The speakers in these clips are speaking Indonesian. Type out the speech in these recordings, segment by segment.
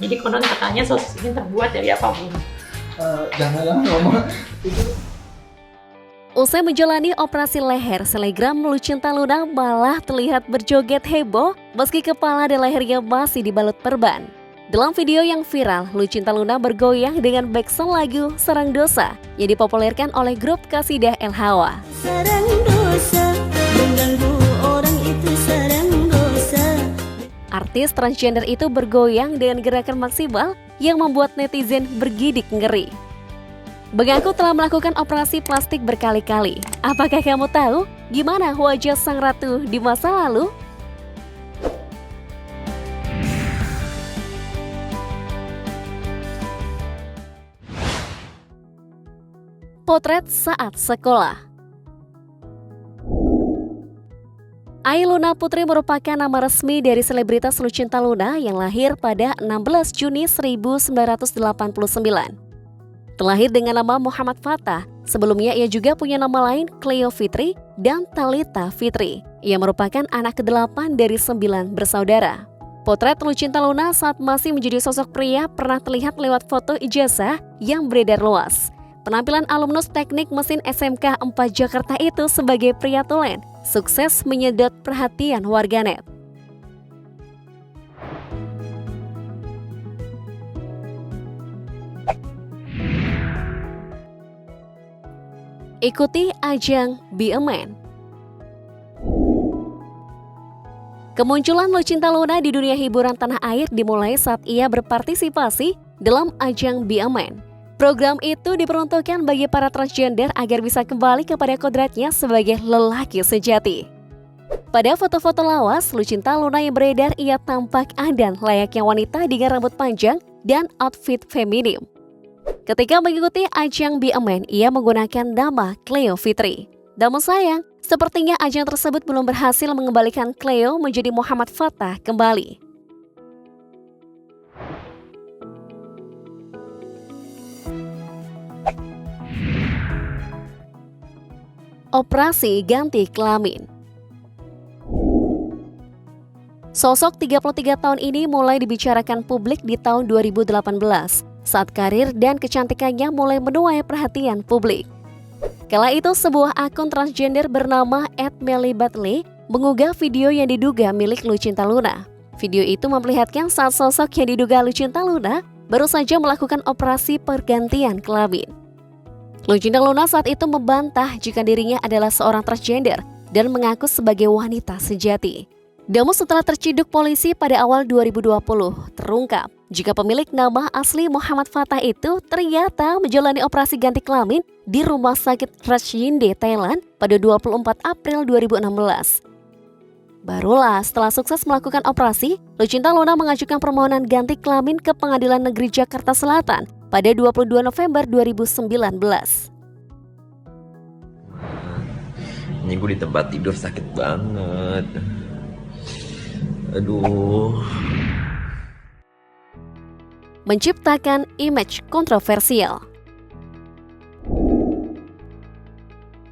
Jadi konon katanya sosis ini terbuat dari apapun. Janganlah ngomong itu. Usai menjalani operasi leher, selegram Lucinta Luna malah terlihat berjoget heboh meski kepala dan lehernya masih dibalut perban. Dalam video yang viral, Lucinta Luna bergoyang dengan backsound lagu Sarang Dosa yang dipopulerkan oleh grup Qasidah El Hawa. Sarang dosa, mengganggu orang itu sarang dosa. Artis transgender itu bergoyang dengan gerakan maksimal yang membuat netizen bergidik ngeri. Mengaku telah melakukan operasi plastik berkali-kali. Apakah kamu tahu gimana wajah sang ratu di masa lalu? Potret saat sekolah. Ai Luna Putri merupakan nama resmi dari selebritas Lucinta Luna yang lahir pada 16 Juni 1989. Terlahir dengan nama Muhammad Fathah, sebelumnya ia juga punya nama lain Cleo Fitri dan Talitha Fitri. Ia merupakan anak ke-8 dari 9 bersaudara. Potret Lucinta Luna saat masih menjadi sosok pria pernah terlihat lewat foto ijazah yang beredar luas. Penampilan alumnus Teknik Mesin SMK 4 Jakarta itu sebagai pria tulen sukses menyedot perhatian warganet. Ikuti ajang Be a Man. Kemunculan Lucinta Luna di dunia hiburan tanah air dimulai saat ia berpartisipasi dalam ajang Be a Man. Program itu diperuntukkan bagi para transgender agar bisa kembali kepada kodratnya sebagai lelaki sejati. Pada foto-foto lawas, Lucinta Luna yang beredar ia tampak adan layaknya wanita dengan rambut panjang dan outfit feminim. Ketika mengikuti ajang Be a Man, ia menggunakan nama Cleo Fitri. Namun sayang, sepertinya ajang tersebut belum berhasil mengembalikan Cleo menjadi Muhammad Fathah kembali. Operasi ganti kelamin. Sosok 33 tahun ini mulai dibicarakan publik di tahun 2018 saat karir dan kecantikannya mulai menuai perhatian publik. Kala itu sebuah akun transgender bernama @mellybatley mengunggah video yang diduga milik Lucinta Luna. Video itu memperlihatkan saat sosok yang diduga Lucinta Luna baru saja melakukan operasi pergantian kelamin. Lucinta Luna saat itu membantah jika dirinya adalah seorang transgender dan mengaku sebagai wanita sejati. Namun setelah terciduk polisi pada awal 2020, terungkap jika pemilik nama asli Muhammad Fathah itu ternyata menjalani operasi ganti kelamin di Rumah Sakit Rajyinde, Thailand pada 24 April 2016. Barulah setelah sukses melakukan operasi, Lucinta Luna mengajukan permohonan ganti kelamin ke Pengadilan Negeri Jakarta Selatan pada 22 November 2019. Ini gue di tempat tidur sakit banget. Aduh. Menciptakan image kontroversial.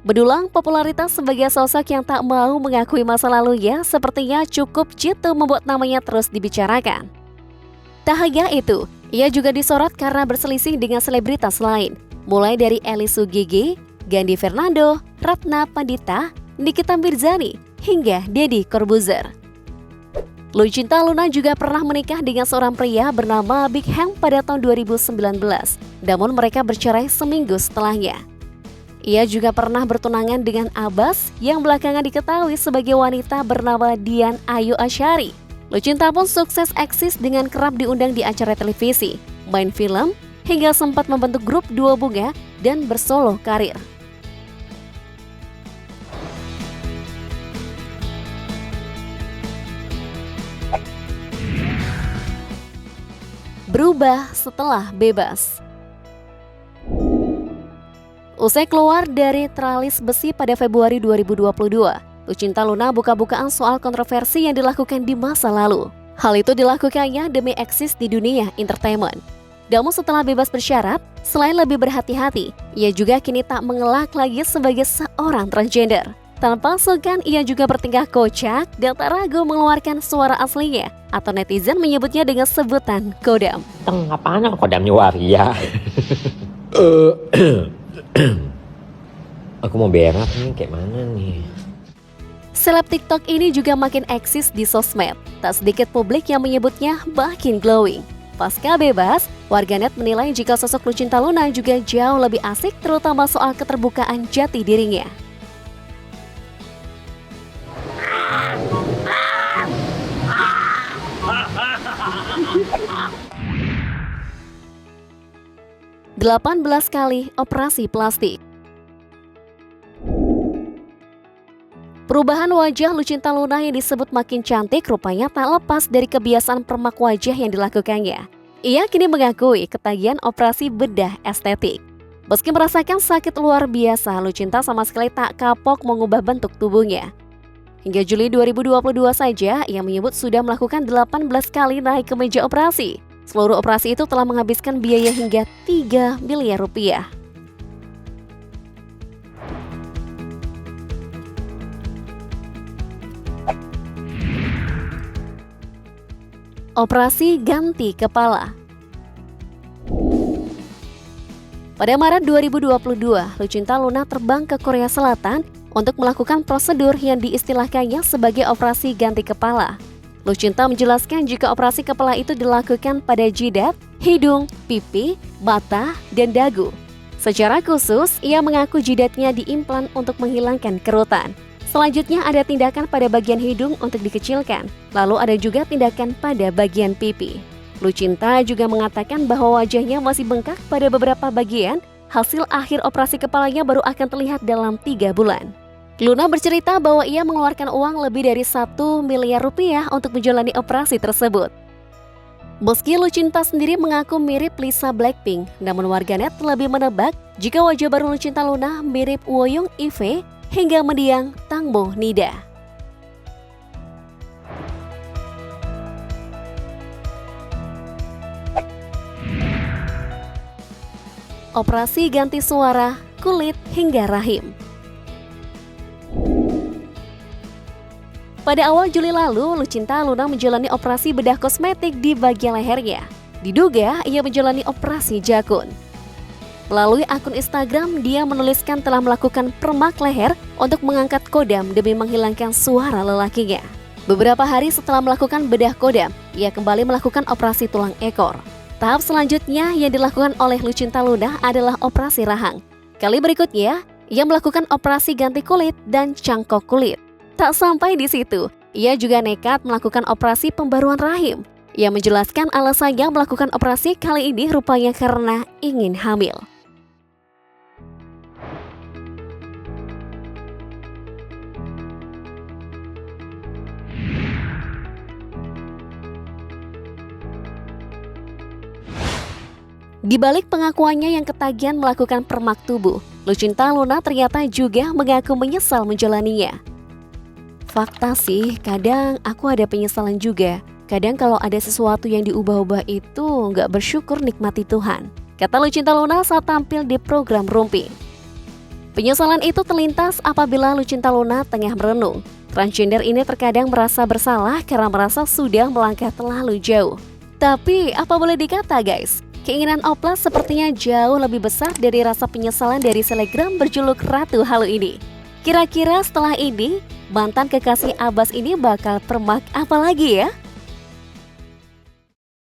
Bedulang popularitas sebagai sosok yang tak mau mengakui masa lalunya sepertinya cukup jitu membuat namanya terus dibicarakan. Tak hanya itu, ia juga disorot karena berselisih dengan selebritas lain, mulai dari Eli Sugigi, Gandhi Fernando, Ratna Pandita, Nikita Mirzani, hingga Deddy Corbuzier. Lucinta Luna juga pernah menikah dengan seorang pria bernama Big Hang pada tahun 2019, namun mereka bercerai seminggu setelahnya. Ia juga pernah bertunangan dengan Abbas yang belakangan diketahui sebagai wanita bernama Dian Ayu Asyari. Lucinta pun sukses eksis dengan kerap diundang di acara televisi, main film, hingga sempat membentuk grup Dua Bunga dan bersolo karir. Berubah setelah bebas. Usai keluar dari teralis besi pada Februari 2022, Lucinta Luna buka-bukaan soal kontroversi yang dilakukan di masa lalu. Hal itu dilakukannya demi eksis di dunia entertainment. Namun setelah bebas bersyarat, selain lebih berhati-hati, ia juga kini tak mengelak lagi sebagai seorang transgender. Tanpa sungkan, ia juga bertingkah kocak dan tak ragu mengeluarkan suara aslinya, atau netizen menyebutnya dengan sebutan kodam. Teng, apaan yang kodamnya waria? Aku mau berak nih, kayak mana nih? Seleb TikTok ini juga makin eksis di sosmed. Tak sedikit publik yang menyebutnya makin glowing. Pasca bebas, warganet menilai jika sosok Lucinta Luna juga jauh lebih asik, terutama soal keterbukaan jati dirinya. Delapan belas kali operasi plastik. Perubahan wajah Lucinta Luna yang disebut makin cantik rupanya tak lepas dari kebiasaan permak wajah yang dilakukannya. Ia kini mengakui ketagihan operasi bedah estetik. Meski merasakan sakit luar biasa, Lucinta sama sekali tak kapok mengubah bentuk tubuhnya. Hingga Juli 2022 saja, ia menyebut sudah melakukan 18 kali naik ke meja operasi. Seluruh operasi itu telah menghabiskan biaya hingga 3 miliar rupiah. Operasi ganti kepala. Pada Maret 2022, Lucinta Luna terbang ke Korea Selatan untuk melakukan prosedur yang diistilahkannya sebagai operasi ganti kepala. Lucinta menjelaskan jika operasi kepala itu dilakukan pada jidat, hidung, pipi, mata, dan dagu. Secara khusus, ia mengaku jidatnya diimplan untuk menghilangkan kerutan. Selanjutnya ada tindakan pada bagian hidung untuk dikecilkan, lalu ada juga tindakan pada bagian pipi. Lucinta juga mengatakan bahwa wajahnya masih bengkak pada beberapa bagian, hasil akhir operasi kepalanya baru akan terlihat dalam 3 bulan. Luna bercerita bahwa ia mengeluarkan uang lebih dari 1 miliar rupiah untuk menjalani operasi tersebut. Meski Lucinta sendiri mengaku mirip Lisa Blackpink, namun warganet lebih menebak jika wajah baru Lucinta Luna mirip Woyoung Ive hingga mendiang Tangbo Nida. Operasi ganti suara, kulit, hingga rahim. Pada awal Juli lalu, Lucinta Luna menjalani operasi bedah kosmetik di bagian lehernya. Diduga ia menjalani operasi jakun. Melalui akun Instagram, dia menuliskan telah melakukan permak leher untuk mengangkat kodam demi menghilangkan suara lelakinya. Beberapa hari setelah melakukan bedah kodam, ia kembali melakukan operasi tulang ekor. Tahap selanjutnya yang dilakukan oleh Lucinta Luna adalah operasi rahang. Kali berikutnya, ia melakukan operasi ganti kulit dan cangkok kulit. Tak sampai di situ, ia juga nekat melakukan operasi pembaruan rahim. Ia menjelaskan alasannya melakukan operasi kali ini rupanya karena ingin hamil. Di balik pengakuannya yang ketagihan melakukan permak tubuh, Lucinta Luna ternyata juga mengaku menyesal menjalaninya. Fakta sih, kadang aku ada penyesalan juga. Kadang kalau ada sesuatu yang diubah-ubah itu nggak bersyukur nikmati Tuhan, kata Lucinta Luna saat tampil di program Rumpi. Penyesalan itu terlintas apabila Lucinta Luna tengah merenung. Transgender ini terkadang merasa bersalah karena merasa sudah melangkah terlalu jauh. Tapi apa boleh dikata guys, keinginan oplas sepertinya jauh lebih besar dari rasa penyesalan dari selebgram berjuluk Ratu Halu ini. Kira-kira setelah ini, mantan kekasih Abbas ini bakal permak apa lagi ya?